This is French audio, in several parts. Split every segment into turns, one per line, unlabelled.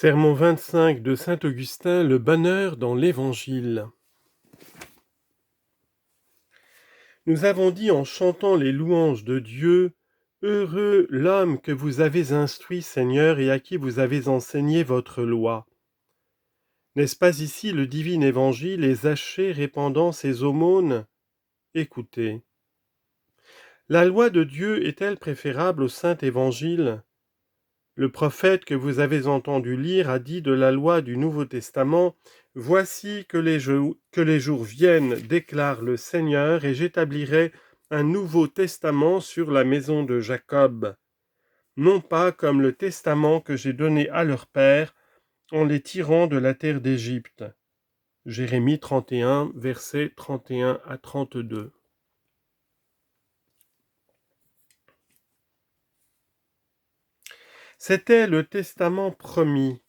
Sermon 25 de saint Augustin, le bonheur dans l'Évangile. Nous avons dit en chantant les louanges de Dieu, « Heureux l'homme que vous avez instruit, Seigneur, et à qui vous avez enseigné votre loi. » N'est-ce pas ici le divin Évangile et Zachée répandant ses aumônes? Écoutez. La loi de Dieu est-elle préférable au saint Évangile? Le prophète que vous avez entendu lire a dit de la loi du Nouveau Testament, « Voici que les jours viennent, déclare le Seigneur, et j'établirai un nouveau testament sur la maison de Jacob, non pas comme le testament que j'ai donné à leur père en les tirant de la terre d'Égypte. » Jérémie 31, versets 31 à 32. C'était le testament promis.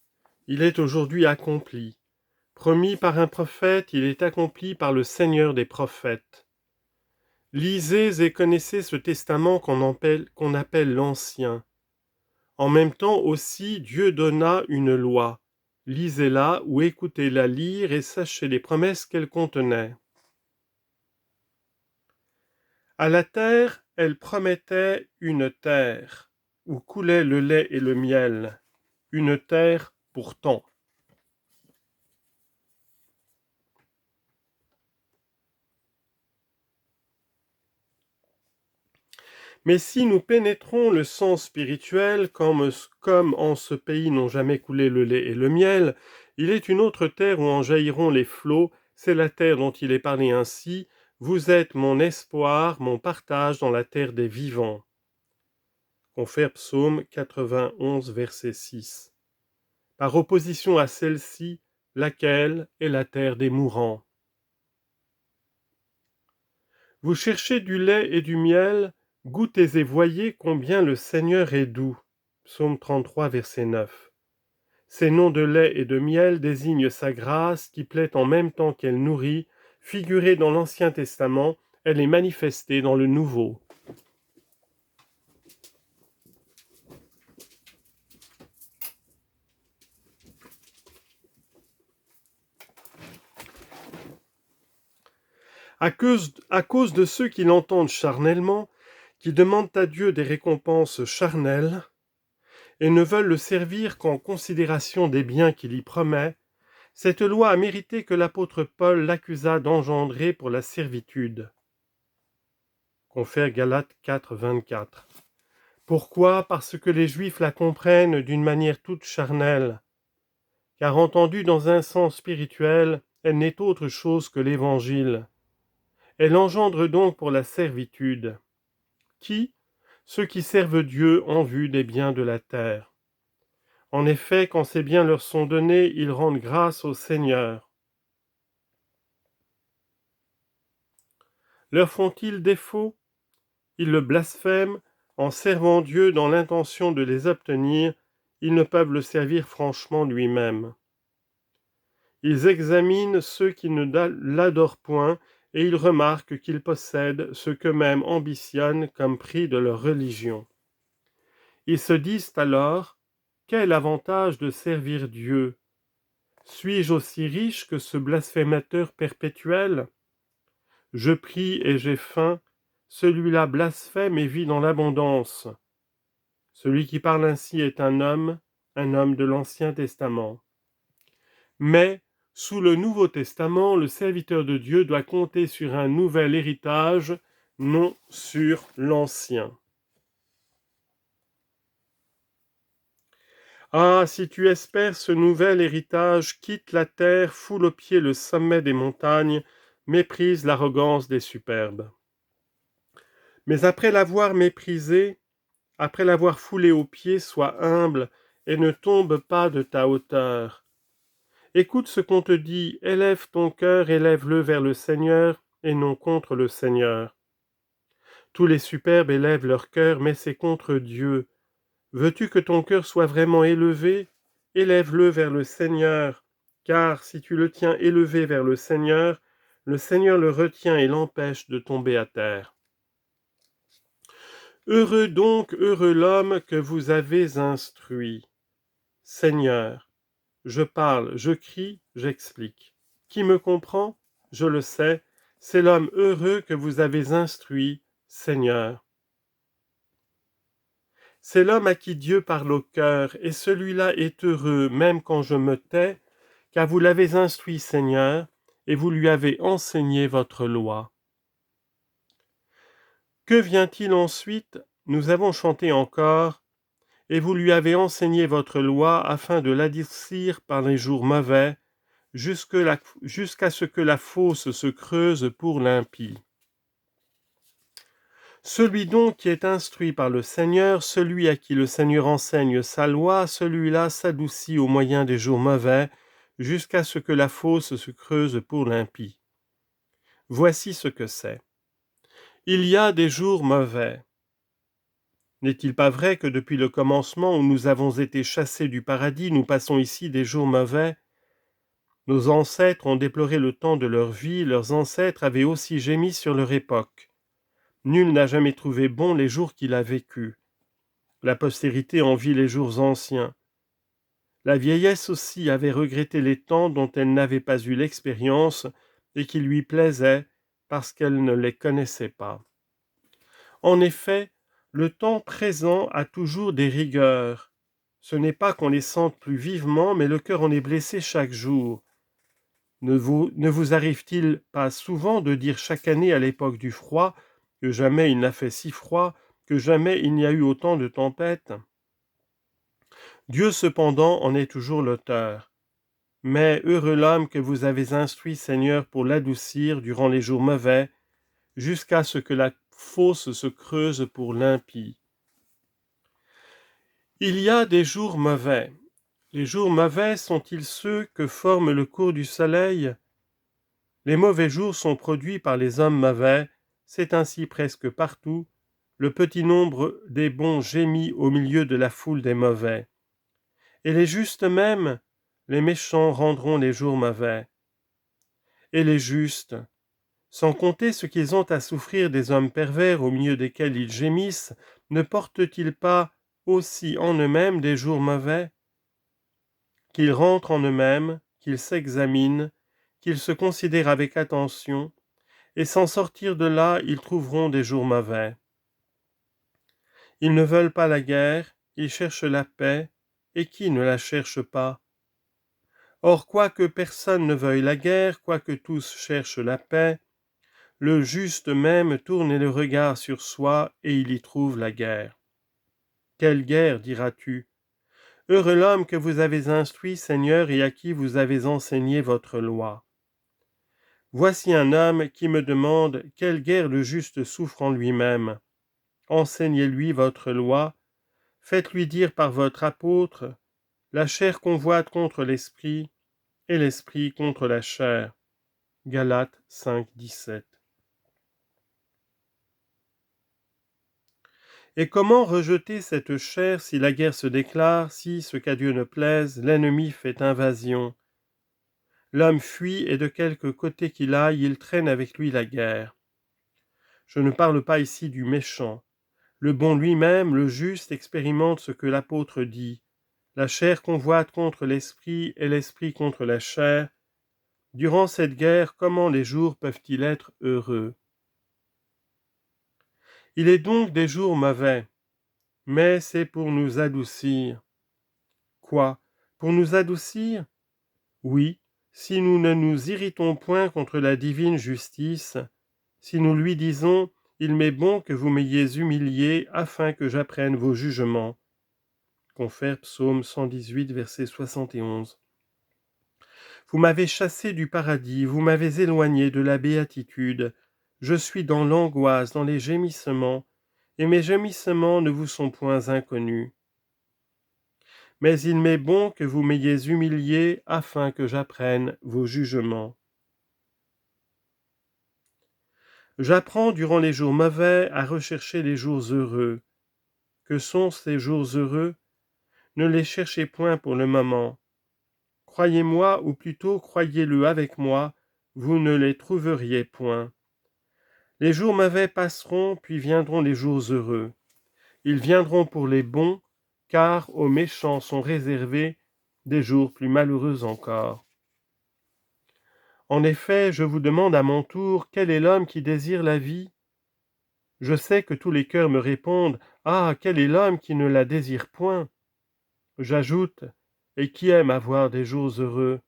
Il est aujourd'hui accompli. Promis par un prophète, il est accompli par le Seigneur des prophètes. Lisez et connaissez ce testament qu'on appelle l'Ancien. En même temps aussi, Dieu donna une loi. Lisez-la ou écoutez-la lire et sachez les promesses qu'elle contenait. À la terre, elle promettait une terre où coulait le lait et le miel, une terre pourtant. Mais si nous pénétrons le sens spirituel, comme en ce pays n'ont jamais coulé le lait et le miel, il est une autre terre où en jailliront les flots, c'est la terre dont il est parlé ainsi, « Vous êtes mon espoir, mon partage dans la terre des vivants ». Confère Psaume 91, verset 6. Par opposition à celle-ci, laquelle est la terre des mourants. Vous cherchez du lait et du miel, goûtez et voyez combien le Seigneur est doux. Psaume 33, verset 9. Ces noms de lait et de miel désignent sa grâce qui plaît en même temps qu'elle nourrit, figurée dans l'Ancien Testament, elle est manifestée dans le Nouveau. À cause de ceux qui l'entendent charnellement, qui demandent à Dieu des récompenses charnelles, et ne veulent le servir qu'en considération des biens qu'il y promet, cette loi a mérité que l'apôtre Paul l'accusât d'engendrer pour la servitude. Confère Galates 4, 24. Pourquoi ? Parce que les Juifs la comprennent d'une manière toute charnelle, car entendue dans un sens spirituel, elle n'est autre chose que l'Évangile. Elle engendre donc pour la servitude. Qui ? Ceux qui servent Dieu en vue des biens de la terre. En effet, quand ces biens leur sont donnés, ils rendent grâce au Seigneur. Leur font-ils défaut ? Ils le blasphèment en servant Dieu dans l'intention de les obtenir, ils ne peuvent le servir franchement lui-même. Ils examinent ceux qui ne l'adorent point et ils remarquent qu'ils possèdent ce qu'eux-mêmes ambitionnent comme prix de leur religion. Ils se disent alors, quel avantage de servir Dieu ? Suis-je aussi riche que ce blasphémateur perpétuel ? Je prie et j'ai faim, celui-là blasphème et vit dans l'abondance. Celui qui parle ainsi est un homme de l'Ancien Testament. Mais, sous le Nouveau Testament, le serviteur de Dieu doit compter sur un nouvel héritage, non sur l'ancien. Ah, si tu espères ce nouvel héritage, quitte la terre, foule aux pieds le sommet des montagnes, méprise l'arrogance des superbes. Mais après l'avoir méprisé, après l'avoir foulé aux pieds, sois humble et ne tombe pas de ta hauteur. Écoute ce qu'on te dit, élève ton cœur, élève-le vers le Seigneur et non contre le Seigneur. Tous les superbes élèvent leur cœur, mais c'est contre Dieu. Veux-tu que ton cœur soit vraiment élevé ? Élève-le vers le Seigneur, car si tu le tiens élevé vers le Seigneur le retient et l'empêche de tomber à terre. Heureux donc, heureux l'homme que vous avez instruit. Seigneur, Je parle, je crie, j'explique. Qui me comprend? Je le sais, c'est l'homme heureux que vous avez instruit, Seigneur. C'est l'homme à qui Dieu parle au cœur, et celui-là est heureux, même quand je me tais, car vous l'avez instruit, Seigneur, et vous lui avez enseigné votre loi. Que vient-il ensuite? Nous avons chanté encore, et vous lui avez enseigné votre loi afin de l'adoucir par les jours mauvais, jusqu'à ce que la fosse se creuse pour l'impie. Celui donc qui est instruit par le Seigneur, celui à qui le Seigneur enseigne sa loi, celui-là s'adoucit au moyen des jours mauvais, jusqu'à ce que la fosse se creuse pour l'impie. Voici ce que c'est. Il y a des jours mauvais. N'est-il pas vrai que depuis le commencement où nous avons été chassés du paradis, nous passons ici des jours mauvais? Nos ancêtres ont déploré le temps de leur vie, leurs ancêtres avaient aussi gémi sur leur époque. Nul n'a jamais trouvé bon les jours qu'il a vécus. La postérité envie les jours anciens. La vieillesse aussi avait regretté les temps dont elle n'avait pas eu l'expérience et qui lui plaisaient parce qu'elle ne les connaissait pas. En effet, le temps présent a toujours des rigueurs. Ce n'est pas qu'on les sente plus vivement, mais le cœur en est blessé chaque jour. Ne vous arrive-t-il pas souvent de dire chaque année à l'époque du froid que jamais il n'a fait si froid, que jamais il n'y a eu autant de tempêtes? Dieu cependant en est toujours l'auteur. Mais heureux l'homme que vous avez instruit, Seigneur, pour l'adoucir durant les jours mauvais, jusqu'à ce que la fosse se creuse pour l'impie. Il y a des jours mauvais. Les jours mauvais sont-ils ceux que forme le cours du soleil? Les mauvais jours sont produits par les hommes mauvais, c'est ainsi presque partout. Le petit nombre des bons gémit au milieu de la foule des mauvais. Et les justes même, les méchants rendront les jours mauvais. Et les justes, sans compter ce qu'ils ont à souffrir des hommes pervers au milieu desquels ils gémissent, ne portent-ils pas aussi en eux-mêmes des jours mauvais? Qu'ils rentrent en eux-mêmes, qu'ils s'examinent, qu'ils se considèrent avec attention, et sans sortir de là, ils trouveront des jours mauvais. Ils ne veulent pas la guerre, ils cherchent la paix, et qui ne la cherche pas? Or, quoique personne ne veuille la guerre, quoique tous cherchent la paix, le juste même tourne le regard sur soi, et il y trouve la guerre. Quelle guerre, diras-tu? Heureux l'homme que vous avez instruit, Seigneur, et à qui vous avez enseigné votre loi. Voici un homme qui me demande quelle guerre le juste souffre en lui-même. Enseignez-lui votre loi, faites-lui dire par votre apôtre, la chair convoite contre l'esprit, et l'esprit contre la chair. Galates 5, 17. Et comment rejeter cette chair si la guerre se déclare, si, ce qu'à Dieu ne plaise, l'ennemi fait invasion? L'homme fuit et de quelque côté qu'il aille, il traîne avec lui la guerre. Je ne parle pas ici du méchant. Le bon lui-même, le juste, expérimente ce que l'apôtre dit. La chair convoite contre l'esprit et l'esprit contre la chair. Durant cette guerre, comment les jours peuvent-ils être heureux? Il est donc des jours mauvais, mais c'est pour nous adoucir. Quoi? Pour nous adoucir? Oui, si nous ne nous irritons point contre la divine justice, si nous lui disons « Il m'est bon que vous m'ayez humilié afin que j'apprenne vos jugements ». Confère Psaume 118, verset 71. Vous m'avez chassé du paradis, vous m'avez éloigné de la béatitude. Je suis dans l'angoisse, dans les gémissements, et mes gémissements ne vous sont point inconnus. Mais il m'est bon que vous m'ayez humilié afin que j'apprenne vos jugements. J'apprends durant les jours mauvais à rechercher les jours heureux. Que sont ces jours heureux? Ne les cherchez point pour le moment. Croyez-moi, ou plutôt croyez-le avec moi, vous ne les trouveriez point. Les jours mauvais passeront, puis viendront les jours heureux. Ils viendront pour les bons, car aux méchants sont réservés des jours plus malheureux encore. En effet, je vous demande à mon tour, quel est l'homme qui désire la vie? Je sais que tous les cœurs me répondent, ah, quel est l'homme qui ne la désire point? J'ajoute, et qui aime avoir des jours heureux?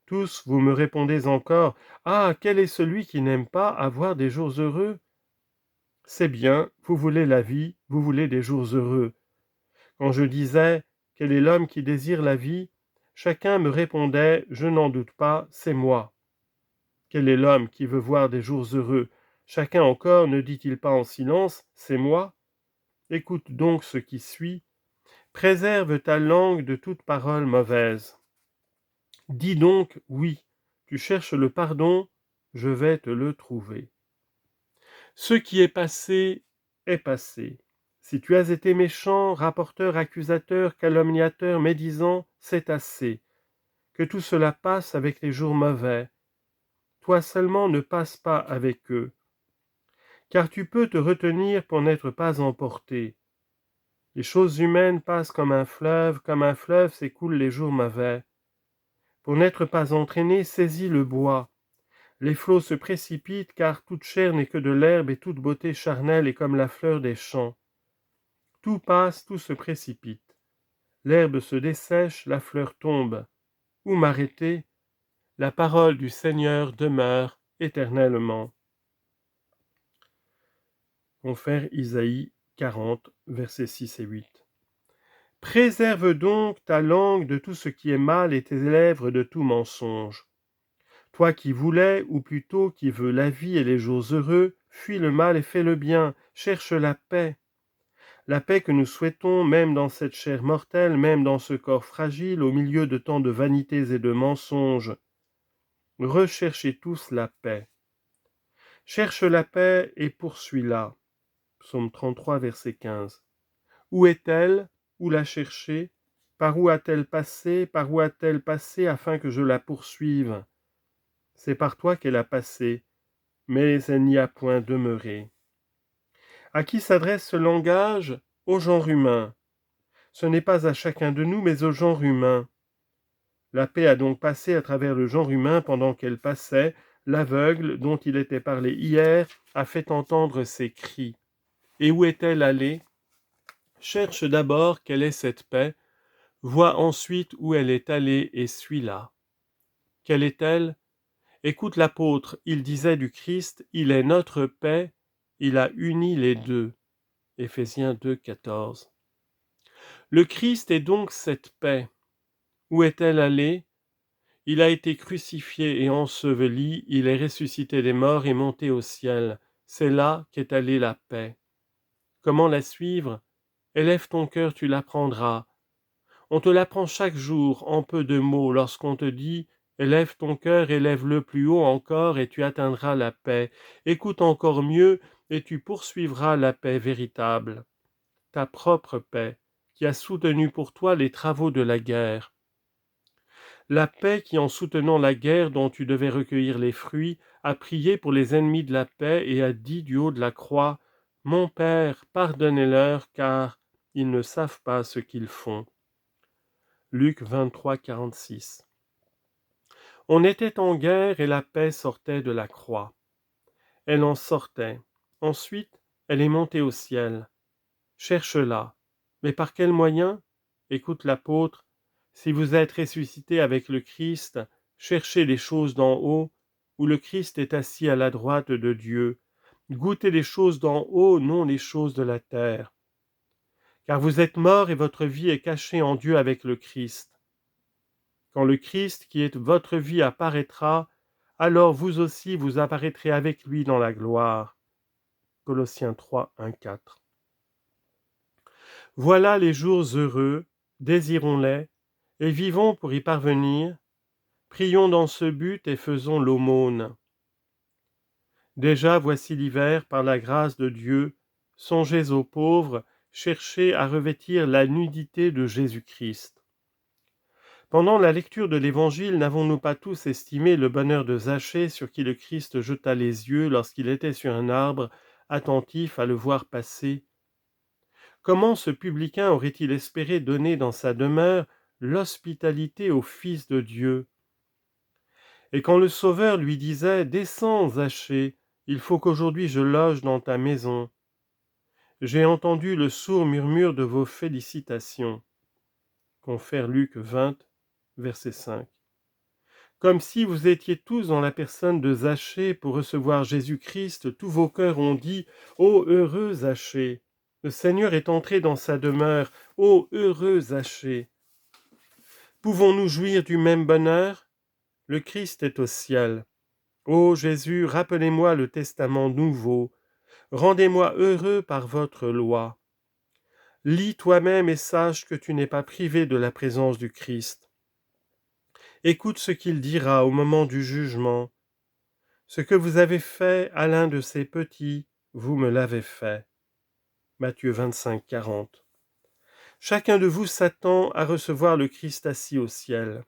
Tous, vous me répondez encore, ah, quel est celui qui n'aime pas avoir des jours heureux? C'est bien, vous voulez la vie, vous voulez des jours heureux. Quand je disais, quel est l'homme qui désire la vie? Chacun me répondait, je n'en doute pas, c'est moi. Quel est l'homme qui veut voir des jours heureux? Chacun encore ne dit-il pas en silence, c'est moi? Écoute donc ce qui suit. Préserve ta langue de toute parole mauvaise. Dis donc oui, tu cherches le pardon, je vais te le trouver. Ce qui est passé est passé. Si tu as été méchant, rapporteur, accusateur, calomniateur, médisant, c'est assez. Que tout cela passe avec les jours mauvais. Toi seulement ne passe pas avec eux. Car tu peux te retenir pour n'être pas emporté. Les choses humaines passent comme un fleuve s'écoulent les jours mauvais. Pour n'être pas entraîné, saisis le bois. Les flots se précipitent, car toute chair n'est que de l'herbe et toute beauté charnelle est comme la fleur des champs. Tout passe, tout se précipite. L'herbe se dessèche, la fleur tombe. Où m'arrêter? La parole du Seigneur demeure éternellement. Confère Isaïe 40, versets 6 et 8. Préserve donc ta langue de tout ce qui est mal et tes lèvres de tout mensonge. Toi qui voulais, ou plutôt qui veux la vie et les jours heureux, fuis le mal et fais le bien, cherche la paix. La paix que nous souhaitons, même dans cette chair mortelle, même dans ce corps fragile, au milieu de tant de vanités et de mensonges. Recherchez tous la paix. Cherche la paix et poursuis-la. Psaume 33, verset 15. Où est-elle? Où la chercher? Par où a-t-elle passé? Par où a-t-elle passé afin que je la poursuive? C'est par toi qu'elle a passé, mais elle n'y a point demeuré. À qui s'adresse ce langage? Au genre humain. Ce n'est pas à chacun de nous, mais au genre humain. La paix a donc passé à travers le genre humain pendant qu'elle passait. L'aveugle, dont il était parlé hier, a fait entendre ses cris. Et où est-elle allée? Cherche d'abord quelle est cette paix, vois ensuite où elle est allée et suis-la. Quelle est-elle? Écoute l'apôtre, il disait du Christ, il est notre paix, il a uni les deux. Éphésiens 2, 14. Le Christ est donc cette paix. Où est-elle allée? Il a été crucifié et enseveli, il est ressuscité des morts et monté au ciel. C'est là qu'est allée la paix. Comment la suivre? Élève ton cœur, tu l'apprendras. On te l'apprend chaque jour en peu de mots lorsqu'on te dit « Élève ton cœur, élève-le plus haut encore et tu atteindras la paix. Écoute encore mieux et tu poursuivras la paix véritable. » Ta propre paix, qui a soutenu pour toi les travaux de la guerre. La paix qui, en soutenant la guerre dont tu devais recueillir les fruits, a prié pour les ennemis de la paix et a dit du haut de la croix « Mon Père, pardonnez-leur, car ils ne savent pas ce qu'ils font. » Luc 23, 46. On était en guerre et la paix sortait de la croix. Elle en sortait. Ensuite, elle est montée au ciel. Cherche-la. Mais par quel moyen? Écoute l'apôtre. Si vous êtes ressuscité avec le Christ, cherchez les choses d'en haut, où le Christ est assis à la droite de Dieu. Goûtez les choses d'en haut, non les choses de la terre. Car vous êtes morts et votre vie est cachée en Dieu avec le Christ. Quand le Christ, qui est votre vie, apparaîtra, alors vous aussi vous apparaîtrez avec lui dans la gloire. Colossiens 3, 1, 4. Voilà les jours heureux, désirons-les, et vivons pour y parvenir. Prions dans ce but et faisons l'aumône. Déjà voici l'hiver, par la grâce de Dieu, songez aux pauvres, cherchez à revêtir la nudité de Jésus-Christ. Pendant la lecture de l'Évangile, n'avons-nous pas tous estimé le bonheur de Zachée sur qui le Christ jeta les yeux lorsqu'il était sur un arbre, attentif à le voir passer? Comment ce publicain aurait-il espéré donner dans sa demeure l'hospitalité au Fils de Dieu. Et quand le Sauveur lui disait « Descends, Zachée, il faut qu'aujourd'hui je loge dans ta maison », j'ai entendu le sourd murmure de vos félicitations. Confère Luc 20, verset 5. Comme si vous étiez tous dans la personne de Zachée pour recevoir Jésus-Christ, tous vos cœurs ont dit « Ô heureux Zachée ! Le Seigneur est entré dans sa demeure, ô heureux Zachée ! » Pouvons-nous jouir du même bonheur? Le Christ est au ciel. Ô Jésus, rappelez-moi le testament nouveau. Rendez-moi heureux par votre loi. Lis toi-même et sache que tu n'es pas privé de la présence du Christ. Écoute ce qu'il dira au moment du jugement. Ce que vous avez fait à l'un de ces petits, vous me l'avez fait. Matthieu 25, 40. Chacun de vous s'attend à recevoir le Christ assis au ciel.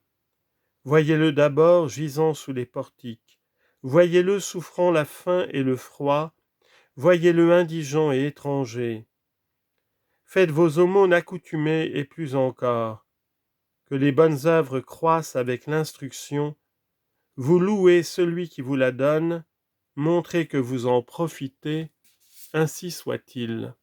Voyez-le d'abord gisant sous les portiques. Voyez-le souffrant la faim et le froid. Voyez-le indigent et étranger. Faites vos aumônes accoutumées et plus encore. Que les bonnes œuvres croissent avec l'instruction. Vous louez celui qui vous la donne. Montrez que vous en profitez. Ainsi soit-il.